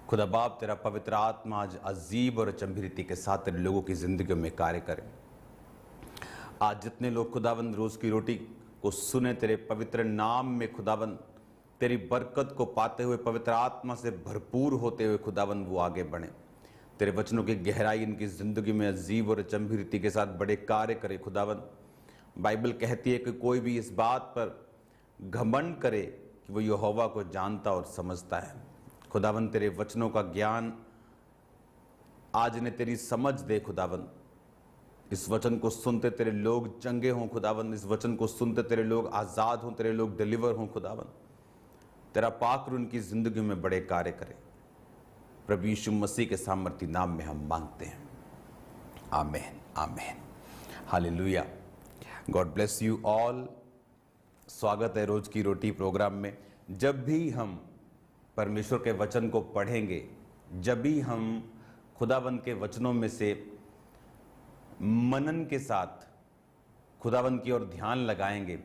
खुदा बाप तेरा पवित्र आत्मा आज अजीब और अचंभी रीति के साथ तेरे लोगों की जिंदगी में कार्य करे। आज जितने लोग खुदाबंद रोज की रोटी को सुने तेरे पवित्र नाम में खुदाबंद तेरी बरकत को पाते हुए पवित्र आत्मा से भरपूर होते हुए खुदाबंद वो आगे बढ़े। तेरे वचनों की गहराई इनकी जिंदगी में अजीब और अचंभी रीति के साथ बड़े कार्य करे। खुदाबंद बाइबल कहती है कि कोई भी इस बात पर घमंड करे कि वो यहोवा को जानता और समझता है। खुदाबंद तेरे वचनों का ज्ञान आज ने तेरी समझ दे। खुदाबंद इस वचन को सुनते तेरे लोग चंगे हों। खुदाबंद इस वचन को सुनते तेरे लोग आज़ाद हों, तेरे लोग डिलीवर हों। खुदाबंद तेरा पाक उनकी जिंदगी में बड़े कार्य करे। प्रभु यीशु मसीह के सामर्थी नाम में हम मांगते हैं, आमीन आमीन hallelujah. God bless you all. स्वागत है रोज की रोटी प्रोग्राम में। जब भी हम परमेश्वर के वचन को पढ़ेंगे, जब भी हम खुदावंद के वचनों में से मनन के साथ खुदावंद की ओर ध्यान लगाएंगे,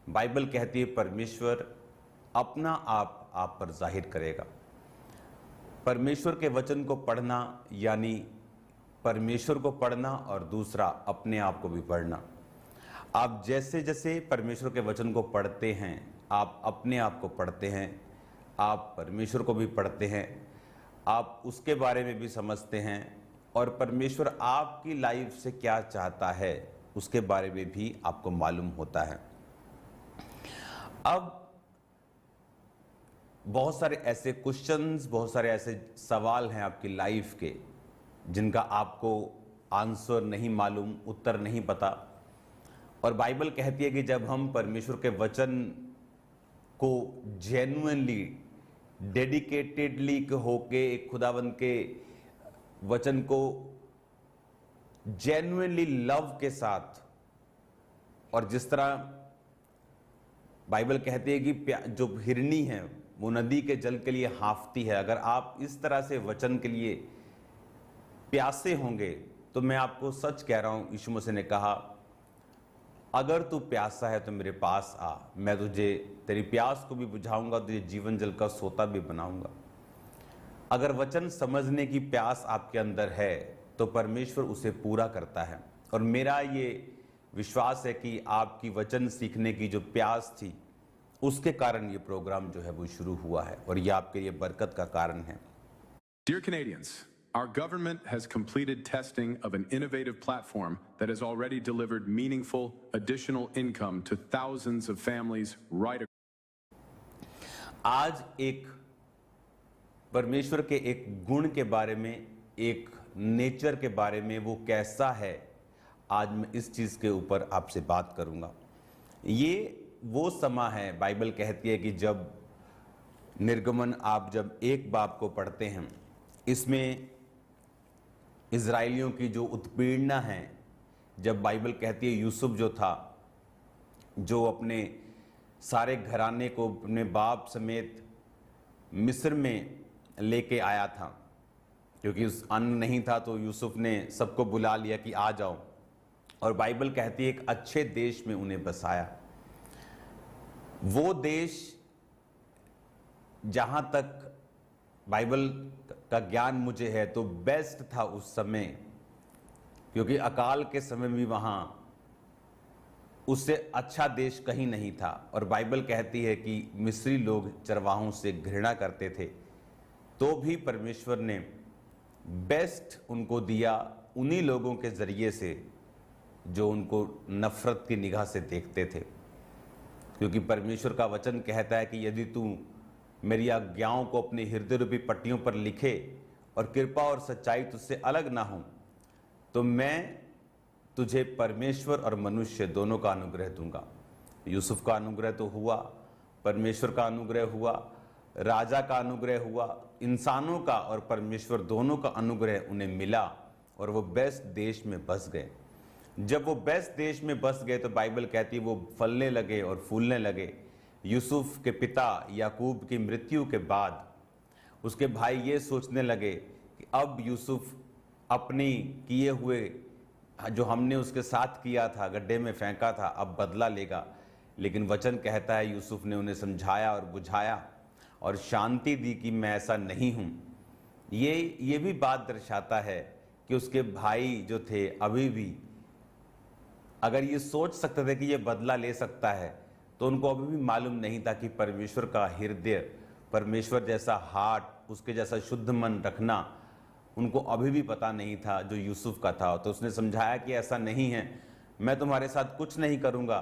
बाइबल कहती है परमेश्वर अपना आप पर जाहिर करेगा। परमेश्वर के वचन को पढ़ना यानी परमेश्वर को पढ़ना और दूसरा अपने आप को भी पढ़ना। आप जैसे जैसे परमेश्वर के वचन को पढ़ते हैं, आप अपने आप को पढ़ते हैं, आप परमेश्वर को भी पढ़ते हैं, आप उसके बारे में भी समझते हैं और परमेश्वर आपकी लाइफ से क्या चाहता है उसके बारे में भी आपको मालूम होता है। अब बहुत सारे ऐसे क्वेश्चंस, बहुत सारे ऐसे सवाल हैं आपकी लाइफ के जिनका आपको आंसर नहीं मालूम, उत्तर नहीं पता। और बाइबल कहती है कि जब हम परमेश्वर के वचन को जेन्युइनली, डेडिकेटेडली होके खुदावंद के वचन को जेन्युइनली लव के साथ, और जिस तरह बाइबल कहती है कि जो हिरनी है वो नदी के जल के लिए हांफती है, अगर आप इस तरह से वचन के लिए प्यासे होंगे तो मैं आपको सच कह रहा हूं, यीशु मसीह ने कहा अगर तू प्यासा है तो मेरे पास आ, मैं तुझे तेरी प्यास को भी बुझाऊंगा, तुझे जीवन जल का सोता भी बनाऊंगा। अगर वचन समझने की प्यास आपके अंदर है तो परमेश्वर उसे पूरा करता है। और मेरा ये विश्वास है कि आपकी वचन सीखने की जो प्यास थी उसके कारण ये प्रोग्राम जो है वो शुरू हुआ है और ये आपके लिए बरकत का कारण है। Dear Canadians, our government has completed testing of an innovative platform that has already delivered meaningful additional income to thousands of families right across. आज एक परमेश्वर के एक गुण के बारे में, एक नेचर के बारे में, वो कैसा है, आज मैं इस चीज के ऊपर आपसे बात करूंगा। ये वो समा है, बाइबल कहती है कि जब निर्गमन आप जब एक बाब को पढ़ते हैं, इसमें इजराइलियों की जो उत्पीड़ना है, जब बाइबल कहती है यूसुफ जो था, जो अपने सारे घराने को अपने बाप समेत मिस्र में लेके आया था, क्योंकि उस अन्न नहीं था तो यूसुफ ने सबको बुला लिया कि आ जाओ, और बाइबल कहती है एक अच्छे देश में उन्हें बसाया। वो देश जहां तक बाइबल का ज्ञान मुझे है तो बेस्ट था उस समय, क्योंकि अकाल के समय भी वहां उससे अच्छा देश कहीं नहीं था। और बाइबल कहती है कि मिस्री लोग चरवाहों से घृणा करते थे, तो भी परमेश्वर ने बेस्ट उनको दिया उन्हीं लोगों के जरिए से जो उनको नफरत की निगाह से देखते थे। क्योंकि परमेश्वर का वचन कहता है कि यदि तू मेरी आज्ञाओं को अपने हृदय रूपी पट्टियों पर लिखे और कृपा और सच्चाई तुझसे अलग ना हो, तो मैं तुझे परमेश्वर और मनुष्य दोनों का अनुग्रह दूंगा। यूसुफ का अनुग्रह तो हुआ, परमेश्वर का अनुग्रह हुआ, राजा का अनुग्रह हुआ, इंसानों का और परमेश्वर दोनों का अनुग्रह उन्हें मिला और वो बेस्ट देश में बस गए। जब वो बेस्ट देश में बस गए तो बाइबल कहती है वो फलने लगे और फूलने लगे। यूसुफ के पिता याकूब की मृत्यु के बाद उसके भाई ये सोचने लगे कि अब यूसुफ अपनी किए हुए जो हमने उसके साथ किया था, गड्ढे में फेंका था, अब बदला लेगा। लेकिन वचन कहता है यूसुफ ने उन्हें समझाया और बुझाया और शांति दी कि मैं ऐसा नहीं हूं। ये भी बात दर्शाता है कि उसके भाई जो थे अभी भी अगर ये सोच सकते थे कि ये बदला ले सकता है, तो उनको अभी भी मालूम नहीं था कि परमेश्वर का हृदय, परमेश्वर जैसा हार्ट, उसके जैसा शुद्ध मन रखना उनको अभी भी पता नहीं था जो यूसुफ का था। तो उसने समझाया कि ऐसा नहीं है, मैं तुम्हारे साथ कुछ नहीं करूंगा।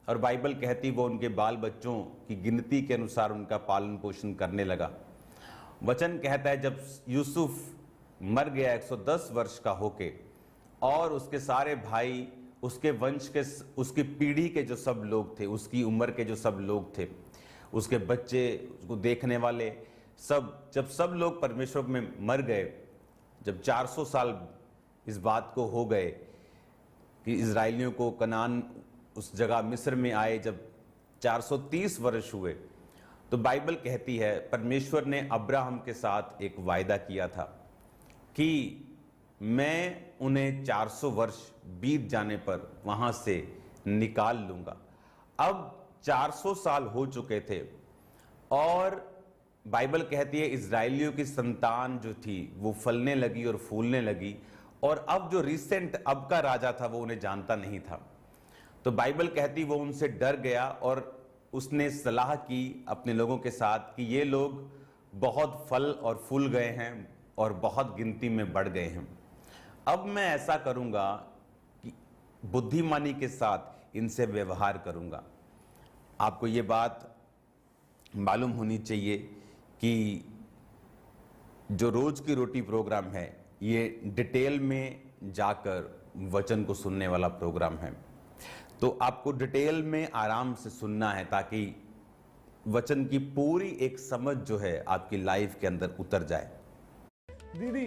और बाइबल कहती वो उनके बाल बच्चों की गिनती के अनुसार उनका पालन पोषण करने लगा। वचन कहता है जब यूसुफ मर गया 110 वर्ष का होके, और उसके सारे भाई, उसके वंश के, उसकी पीढ़ी के जो सब लोग थे, उसकी उम्र के जो सब लोग थे, उसके बच्चे, उसको देखने वाले सब, जब सब लोग परमेश्वर में मर गए, जब 400 साल इस बात को हो गए कि इजराइलियों को कनान उस जगह मिस्र में आए, जब 430 वर्ष हुए, तो बाइबल कहती है परमेश्वर ने अब्राहम के साथ एक वायदा किया था कि मैं उन्हें 400 वर्ष बीत जाने पर वहां से निकाल लूंगा। अब 400 साल हो चुके थे और बाइबल कहती है इजराइलियों की संतान जो थी वो फलने लगी और फूलने लगी, और अब जो रिसेंट अब का राजा था वो उन्हें जानता नहीं था। तो बाइबल कहती वो उनसे डर गया और उसने सलाह की अपने लोगों के साथ कि ये लोग बहुत फल और फूल गए हैं और बहुत गिनती में बढ़ गए हैं। अब मैं ऐसा करूंगा कि बुद्धिमानी के साथ इनसे व्यवहार करूंगा। आपको ये बात मालूम होनी चाहिए कि जो रोज की रोटी प्रोग्राम है ये डिटेल में जाकर वचन को सुनने वाला प्रोग्राम है। तो आपको डिटेल में आराम से सुनना है ताकि वचन की पूरी एक समझ जो है आपकी लाइफ के अंदर उतर जाए। दीदी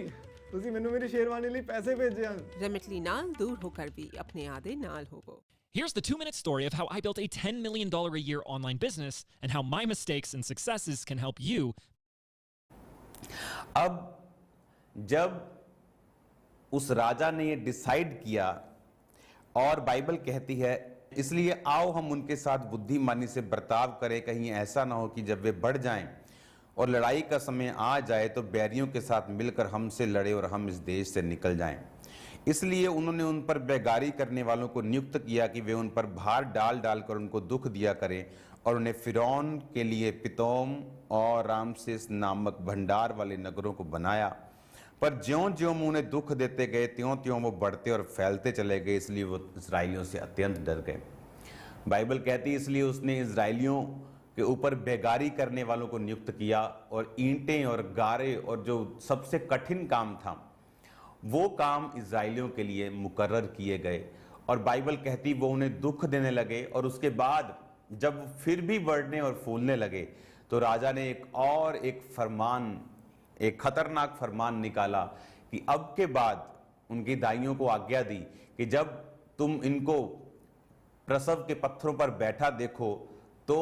ਤੁਸੀਂ ਮੈਨੂੰ ਮੇਰੀ ਸ਼ੇਰਵਾਨੀ ਲਈ ਪੈਸੇ ਭੇਜੇ ਹਨ। ਰਮਟਲੀ ਨਾਲ ਦੂਰ ਹੋकर भी अपने आदे नाल होवो। Here's the 2-minute story of how I built a $10 million a year online business and how my mistakes and successes can help you. अब जब उस राजा ने ये डिसाइड किया और बाइबल कहती है इसलिए आओ हम उनके साथ बुद्धिमानी से बर्ताव करें, कहीं ऐसा ना हो कि जब वे बढ़ जाएं और लड़ाई का समय आ जाए तो बैरियों के साथ मिलकर हमसे लड़े और हम इस देश से निकल जाएं। इसलिए उन्होंने उन पर बेगारी करने वालों को नियुक्त किया कि वे उन पर भार डाल डालकर उनको दुख दिया करें, और उन्हें फिरौन के लिए पितोम और रामसेस नामक भंडार वाले नगरों को बनाया। पर ज्यों-ज्यों उन्हें दुख देते गए त्यों-त्यों वो बढ़ते और फैलते चले गए, इसलिए वो इजराइलियों से अत्यंत डर गए। बाइबल कहती है इसलिए उसने इजराइलियों के ऊपर बेगारी करने वालों को नियुक्त किया, और ईंटें और गारे और जो सबसे कठिन काम था वो काम इजराइलियों के लिए मुकर्रर किए गए। और बाइबल कहती वो उन्हें दुख देने लगे, और उसके बाद जब फिर भी बढ़ने और फूलने लगे तो राजा ने एक फरमान, एक खतरनाक फरमान निकाला कि अब के बाद उनकी दाइयों को आज्ञा दी कि जब तुम इनको प्रसव के पत्थरों पर बैठा देखो तो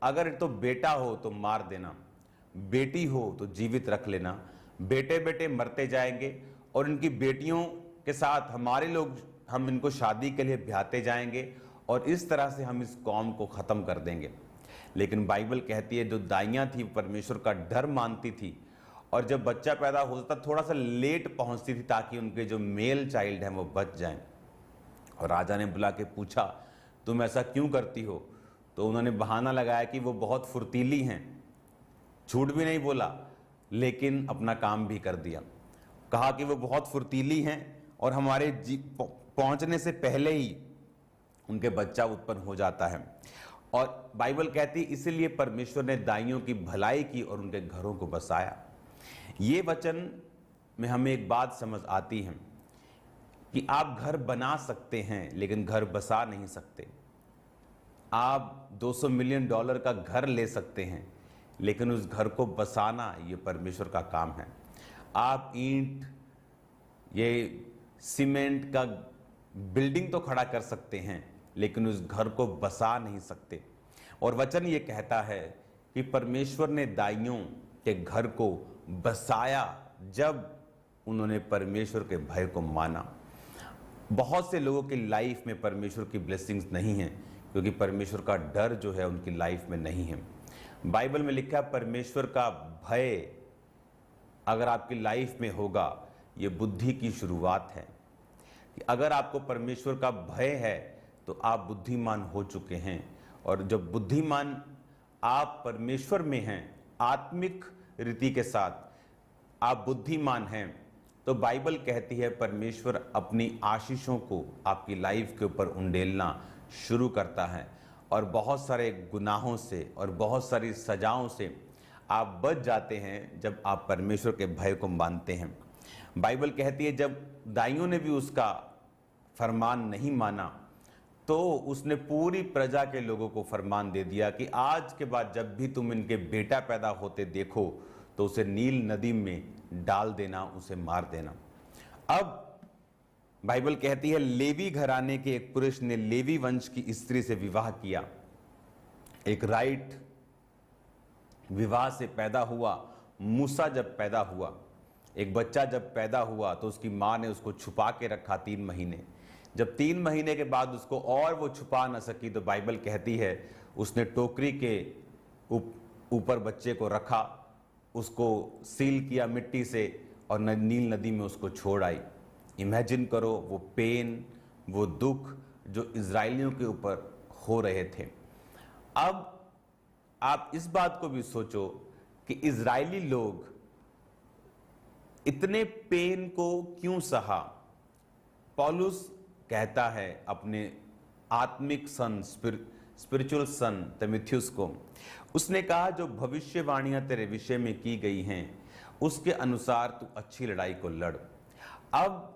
अगर तो बेटा हो तो मार देना, बेटी हो तो जीवित रख लेना। बेटे बेटे मरते जाएंगे और इनकी बेटियों के साथ हम इनको शादी के लिए ब्याहते जाएंगे, और इस तरह से हम इस कौम को खत्म कर देंगे। लेकिन बाइबल कहती है जो दाइयां थी परमेश्वर का डर मानती थी, और जब बच्चा पैदा होता थोड़ा सा लेट पहुंचती थी ताकि उनके जो मेल चाइल्ड हैं वो बच जाएं। और राजा ने बुला के पूछा तुम ऐसा क्यों करती हो? तो उन्होंने बहाना लगाया कि वो बहुत फुर्तीली हैं। झूठ भी नहीं बोला लेकिन अपना काम भी कर दिया। कहा कि वो बहुत फुर्तीली हैं और हमारे पहुंचने से पहले ही उनके बच्चा उत्पन्न हो जाता है। और बाइबल कहती इसलिए परमेश्वर ने दाइयों की भलाई की और उनके घरों को बसाया। ये वचन में हमें एक बात समझ आती है कि आप घर बना सकते हैं लेकिन घर बसा नहीं सकते। आप $200 मिलियन का घर ले सकते हैं लेकिन उस घर को बसाना ये परमेश्वर का काम है। आप ईंट, ये सीमेंट का बिल्डिंग तो खड़ा कर सकते हैं लेकिन उस घर को बसा नहीं सकते। और वचन ये कहता है कि परमेश्वर ने दाइयों के घर को बसाया जब उन्होंने परमेश्वर के भय को माना। बहुत से लोगों की लाइफ में परमेश्वर की ब्लेसिंग्स नहीं हैं क्योंकि परमेश्वर का डर जो है उनकी लाइफ में नहीं है। बाइबल में लिखा है परमेश्वर का भय अगर आपकी लाइफ में होगा, ये बुद्धि की शुरुआत है। कि अगर आपको परमेश्वर का भय है तो आप बुद्धिमान हो चुके हैं, और जब बुद्धिमान आप परमेश्वर में हैं, आत्मिक रीति के साथ आप बुद्धिमान हैं, तो बाइबल कहती है परमेश्वर अपनी आशीषों को आपकी लाइफ के ऊपर उंडेलना शुरू करता है, और बहुत सारे गुनाहों से और बहुत सारी सजाओं से आप बच जाते हैं जब आप परमेश्वर के भय को मानते हैं। बाइबल कहती है जब दाइयों ने भी उसका फरमान नहीं माना, तो उसने पूरी प्रजा के लोगों को फरमान दे दिया कि आज के बाद जब भी तुम इनके बेटा पैदा होते देखो तो उसे नील नदी में डाल देना, उसे मार देना। अब बाइबल कहती है लेवी घराने के एक पुरुष ने लेवी वंश की स्त्री से विवाह किया। एक राइट विवाह से पैदा हुआ। मूसा जब पैदा हुआ, एक बच्चा जब पैदा हुआ, तो उसकी मां ने उसको छुपा के रखा 3 महीने। जब 3 महीने के बाद उसको और वो छुपा न सकी, तो बाइबल कहती है उसने टोकरी के ऊपर बच्चे को रखा, उसको सील किया मिट्टी से, और नील नदी में उसको छोड़ आई। इमेजिन करो वो पेन, वो दुख जो इजरायलियों के ऊपर हो रहे थे। अब आप इस बात को भी सोचो कि इजरायली लोग इतने पेन को क्यों सहा। पौलुस कहता है अपने आत्मिक सन, स्पिरिचुअल सन तीमुथियुस को, उसने कहा जो भविष्यवाणियां तेरे विषय में की गई हैं उसके अनुसार तू अच्छी लड़ाई को लड़। अब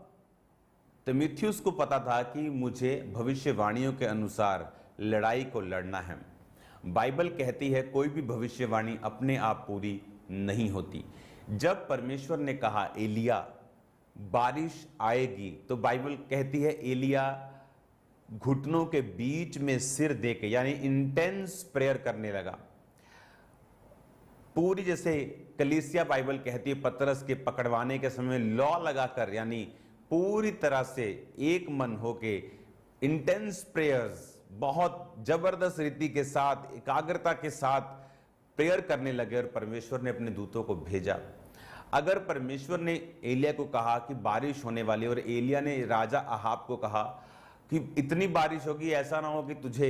तीमुथियुस को पता था कि मुझे भविष्यवाणियों के अनुसार लड़ाई को लड़ना है। बाइबल कहती है कोई भी भविष्यवाणी अपने आप पूरी नहीं होती। जब परमेश्वर ने कहा एलिया बारिश आएगी, तो बाइबल कहती है एलिया घुटनों के बीच में सिर देके, यानी इंटेंस प्रेयर करने लगा। पूरी जैसे कलीसिया बाइबल कहती है पतरस के पकड़वाने के समय लॉ लगाकर, यानी पूरी तरह से एक मन होके इंटेंस प्रेयर्स, बहुत जबरदस्त रीति के साथ, एकाग्रता के साथ प्रेयर करने लगे, और परमेश्वर ने अपने दूतों को भेजा। अगर परमेश्वर ने एलिया को कहा कि बारिश होने वाली, और एलिया ने राजा अहाब को कहा कि इतनी बारिश होगी, ऐसा ना हो कि तुझे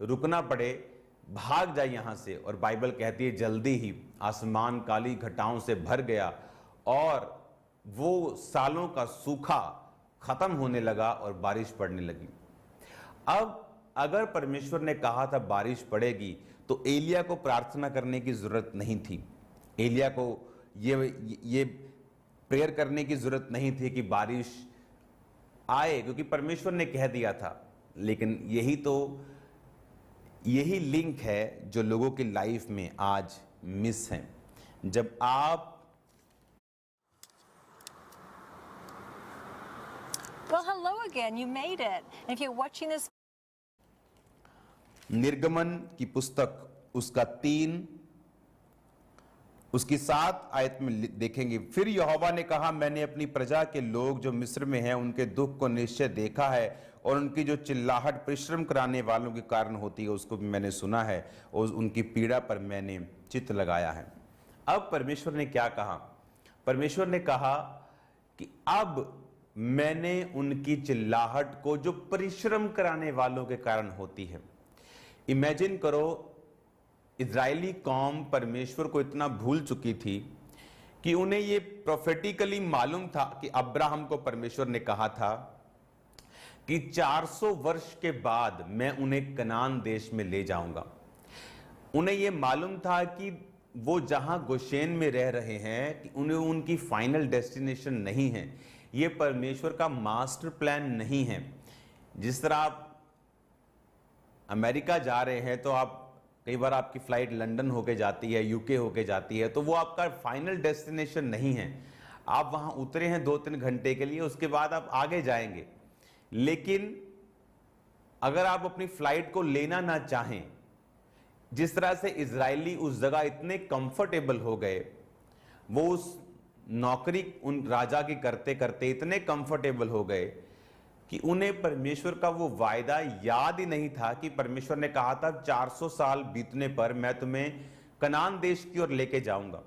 रुकना पड़े, भाग जाए यहां से, और बाइबल कहती है जल्दी ही आसमान काली घटाओं से भर गया, और वो सालों का सूखा खत्म होने लगा और बारिश पड़ने लगी। अब अगर परमेश्वर ने कहा था बारिश पड़ेगी, तो एलिया को प्रार्थना करने की जरूरत नहीं थी। एलिया को ये प्रेयर करने की जरूरत नहीं थी कि बारिश आए, क्योंकि परमेश्वर ने कह दिया था। लेकिन यही लिंक है जो लोगों की लाइफ में आज मिस है। जब आप Well, hello again. You made it. And if you're watching this निर्गमन की पुस्तक उसका 3 उसकी 7 आयत में देखेंगे, फिर यहोवा ने कहा मैंने अपनी प्रजा के लोग जो मिस्र में हैं उनके दुख को निश्चय देखा है, और उनकी जो चिल्लाहट परिश्रम कराने वालों के कारण होती है उसको भी मैंने सुना है, और उनकी पीड़ा पर मैंने चित्त लगाया है। अब परमेश्वर ने क्या कहा? परमेश्वर ने कहा कि अब मैंने उनकी चिल्लाहट को जो परिश्रम कराने वालों के कारण होती है। इमेजिन करो इजरायली कौम परमेश्वर को इतना भूल चुकी थी कि उन्हें ये प्रोफेटिकली मालूम था कि अब्राहम को परमेश्वर ने कहा था कि 400 वर्ष के बाद मैं उन्हें कनान देश में ले जाऊंगा। उन्हें यह मालूम था कि वो जहां गोशेन में रह रहे हैं कि उन्हें उनकी फाइनल डेस्टिनेशन नहीं है, ये परमेश्वर का मास्टर प्लान नहीं है। जिस तरह आप अमेरिका जा रहे हैं तो आप कई बार आपकी फ्लाइट लंदन होके जाती है, यूके होके जाती है, तो वो आपका फाइनल डेस्टिनेशन नहीं है। आप वहां उतरे हैं 2-3 घंटे के लिए, उसके बाद आप आगे जाएंगे। लेकिन अगर आप अपनी फ्लाइट को लेना ना चाहें, जिस तरह से इजरायली उस जगह इतने कंफर्टेबल हो गए, वो उस नौकरी उन राजा की करते करते इतने कंफर्टेबल हो गए कि उन्हें परमेश्वर का वो वायदा याद ही नहीं था कि परमेश्वर ने कहा था 400 साल बीतने पर मैं तुम्हें कनान देश की ओर लेके जाऊंगा।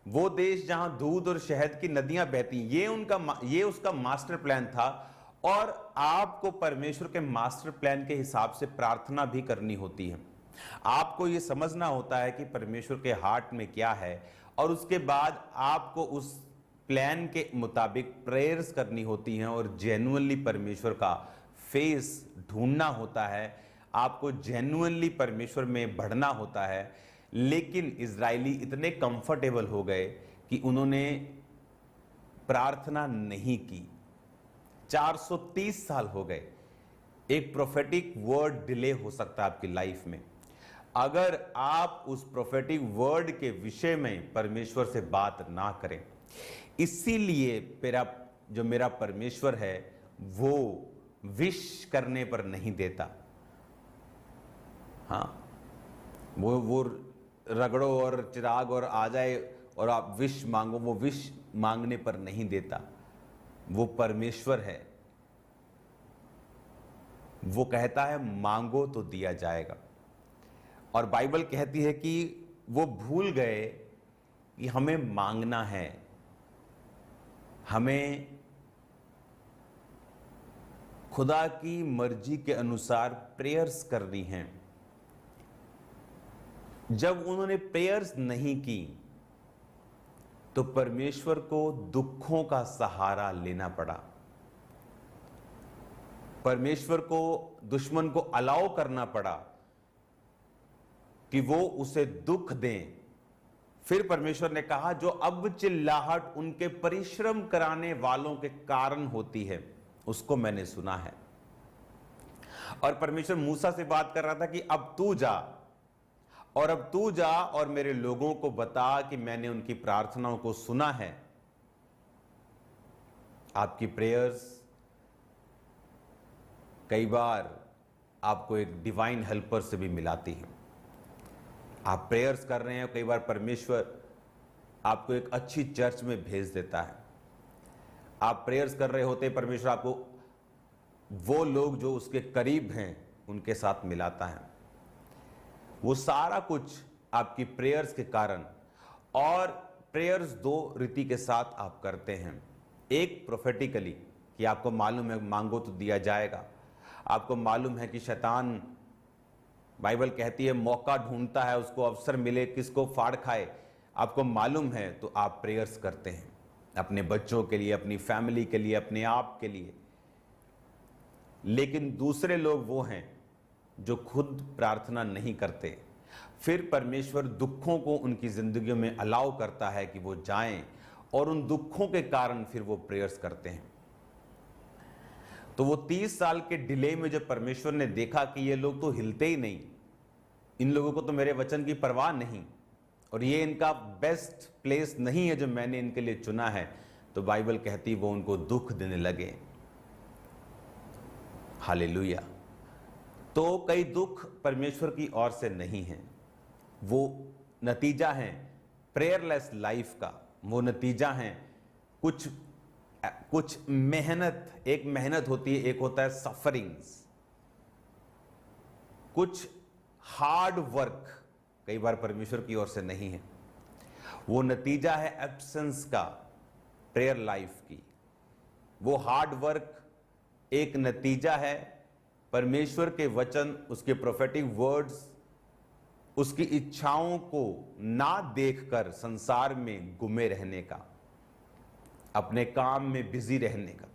वो देश जहां दूध और शहद की नदियां बहती, ये उसका मास्टर प्लान था। और आपको परमेश्वर के मास्टर प्लान के हिसाब से प्रार्थना भी करनी होती है। आपको ये समझना होता है कि परमेश्वर के हार्ट में क्या है, और उसके बाद आपको उस प्लान के मुताबिक प्रेयर्स करनी होती हैं और जेन्युइनली परमेश्वर का फेस ढूंढना होता है। आपको जेन्युइनली परमेश्वर में बढ़ना होता है। लेकिन इजरायली इतने कंफर्टेबल हो गए कि उन्होंने प्रार्थना नहीं की। 430 साल हो गए। एक प्रोफेटिक वर्ड डिले हो सकता है आपकी लाइफ में। अगर आप उस प्रोफेटिक वर्ड के विषय में परमेश्वर से बात ना करें, इसीलिए मेरा परमेश्वर है वो विश करने पर नहीं देता। हाँ, वो रगड़ो और चिराग और आ जाए और आप विश मांगो, वो विश मांगने पर नहीं देता। वो परमेश्वर है, वो कहता है मांगो तो दिया जाएगा। और बाइबल कहती है कि वो भूल गए कि हमें मांगना है, हमें खुदा की मर्जी के अनुसार प्रेयर्स करनी है। जब उन्होंने प्रेयर्स नहीं की तो परमेश्वर को दुखों का सहारा लेना पड़ा। परमेश्वर को दुश्मन को अलाउ करना पड़ा कि वो उसे दुख दें। फिर परमेश्वर ने कहा, जो अब चिल्लाहट उनके परिश्रम कराने वालों के कारण होती है, उसको मैंने सुना है। और परमेश्वर मूसा से बात कर रहा था कि अब तू जा, और अब तू जा और मेरे लोगों को बता कि मैंने उनकी प्रार्थनाओं को सुना है। आपकी प्रेयर्स कई बार आपको एक डिवाइन हेल्पर से भी मिलाती है। आप प्रेयर्स कर रहे हैं, कई बार परमेश्वर आपको एक अच्छी चर्च में भेज देता है। आप प्रेयर्स कर रहे होते, परमेश्वर आपको वो लोग जो उसके करीब हैं उनके साथ मिलाता है। वो सारा कुछ आपकी प्रेयर्स के कारण। और प्रेयर्स दो रीति के साथ आप करते हैं। एक प्रोफेटिकली कि आपको मालूम है मांगो तो दिया जाएगा। आपको मालूम है कि शैतान, बाइबल कहती है, मौका ढूंढता है, उसको अवसर मिले किसको फाड़ खाए। आपको मालूम है तो आप प्रेयर्स करते हैं अपने बच्चों के लिए, अपनी फैमिली के लिए, अपने आप के लिए। लेकिन दूसरे लोग वो हैं जो खुद प्रार्थना नहीं करते। फिर परमेश्वर दुखों को उनकी जिंदगियों में अलाउ करता है कि वो जाएं, और उन दुखों के कारण फिर वो प्रेयर्स करते हैं। तो वो 30 साल के डिले में जब परमेश्वर ने देखा कि ये लोग तो हिलते ही नहीं, इन लोगों को तो मेरे वचन की परवाह नहीं, और ये इनका बेस्ट प्लेस नहीं है जो मैंने इनके लिए चुना है, तो बाइबल कहती वो उनको दुख देने लगे। हालेलुया। तो कई दुख परमेश्वर की ओर से नहीं है, वो नतीजा है प्रेयरलेस लाइफ का। वो नतीजा है कुछ मेहनत। एक मेहनत होती है, एक होता है सफरिंग्स, कुछ हार्ड वर्क कई बार परमेश्वर की ओर से नहीं है। वो नतीजा है एब्सेंस का प्रेयर लाइफ की। वो हार्ड वर्क एक नतीजा है परमेश्वर के वचन, उसके प्रोफेटिक वर्ड्स, उसकी इच्छाओं को ना देखकर संसार में गुमे रहने का, अपने काम में बिजी रहने का।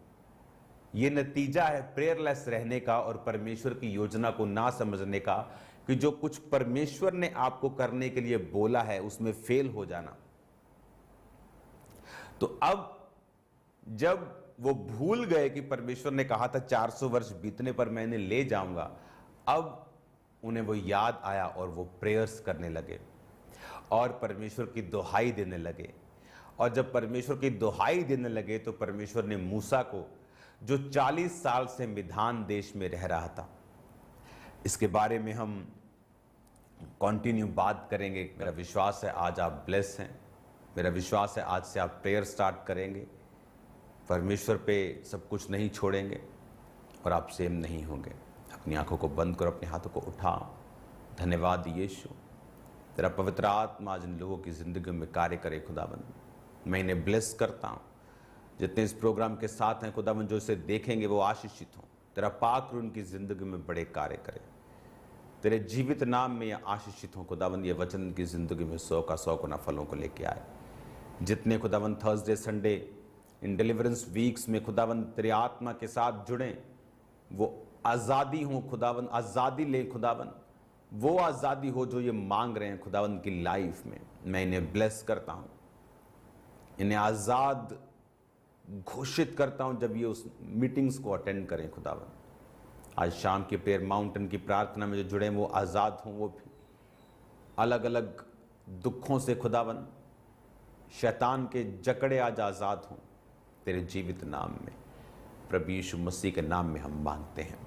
यह नतीजा है प्रेयरलेस रहने का और परमेश्वर की योजना को ना समझने का, कि जो कुछ परमेश्वर ने आपको करने के लिए बोला है उसमें फेल हो जाना। तो अब जब वो भूल गए कि परमेश्वर ने कहा था 400 वर्ष बीतने पर मैं इन्हें ले जाऊंगा, अब उन्हें वो याद आया और वो प्रेयर्स करने लगे और परमेश्वर की दुहाई देने लगे। और जब परमेश्वर की दुहाई देने लगे तो परमेश्वर ने मूसा को, जो 40 साल से मिधान देश में रह रहा था, इसके बारे में हम कंटिन्यू बात करेंगे। मेरा विश्वास है आज आप ब्लेस हैं। मेरा विश्वास है आज से आप प्रेयर स्टार्ट करेंगे, परमेश्वर पे सब कुछ नहीं छोड़ेंगे और आप सेम नहीं होंगे। अपनी आंखों को बंद करो, अपने हाथों को उठाओ। धन्यवाद यीशु, तेरा पवित्र आत्मा आज इन लोगों की ज़िंदगी में कार्य करे खुदावंद। मैं इन्हें ब्लेस करता हूँ, जितने इस प्रोग्राम के साथ हैं खुदावंद, जो इसे देखेंगे वो आशीषित हों। तेरा पाक रूह उनकी ज़िंदगी में बड़े कार्य करे। तेरे जीवित नाम में ये आशीषित हों खुदावंद। ये वचन की ज़िंदगी में 100 का 100 गुना फलों को लेके आए। जितने खुदावंद थर्सडे संडे इन डिलीवरेंस वीक्स में खुदावंद तेरे आत्मा के साथ जुड़ें, वो आज़ादी हो खुदावंद, आज़ादी ले खुदावंद, वो आज़ादी हो जो ये मांग रहे हैं खुदावंद की लाइफ में। मैं इन्हें ब्लेस करता हूँ, इन्हें आज़ाद घोषित करता हूँ जब ये उस मीटिंग्स को अटेंड करें खुदावंद। आज शाम की प्रेयर माउंटेन की प्रार्थना में जो जुड़े वो आज़ाद हों, वो भी अलग अलग दुखों से खुदावंद, शैतान के जकड़े आज आज़ाद हों तेरे जीवित नाम में। प्रभु यीशु मसीह के नाम में हम मांगते हैं,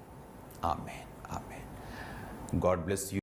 आमीन आमीन। God bless you.